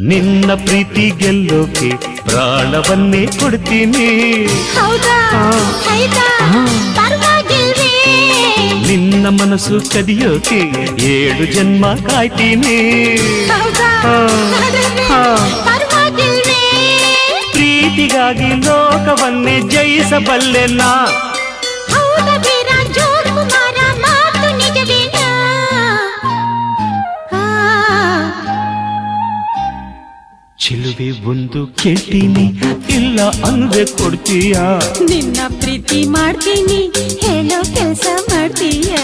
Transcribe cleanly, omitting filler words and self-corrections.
ನಿನ್ನ ಪ್ರೀತಿ ಗೆಲ್ಲೋಕೆ ಪ್ರಾಣವನ್ನೇ ಕೊಡ್ತೀನಿ. ಹೌದಾ ಆಯ್ತಾ ಪರವಾಗಿಲ್ವೇ ನಿನ್ನ ಮನಸ್ಸು ಕದಿಯೋಕೆ 7 ಜನ್ಮ ಕಾಯ್ತೀನಿ. ಹೌದಾ ಪರವಾಗಿಲ್ವೇ ಪ್ರೀತಿಗಾಗಿ ಲೋಕವನ್ನೇ ಜಯಿಸಬಲ್ಲೆ ನಾ. ಹೌದಾ ವೀರ ಜೋಗ್ ಕುಮಾರ ಮಾತು ನಿಜವೇನಾ ಚಿಲುವೆ ಒಂದು ಕೇಳ್ತೀನಿ ಇಲ್ಲ ಅಂದ್ರೆ ಕೊಡ್ತೀಯಾ. ನಿನ್ನ ಪ್ರೀತಿ ಮಾಡ್ತೀನಿ ಹೇಳೋ ಕೆಲಸ ಮಾಡ್ತೀಯಾ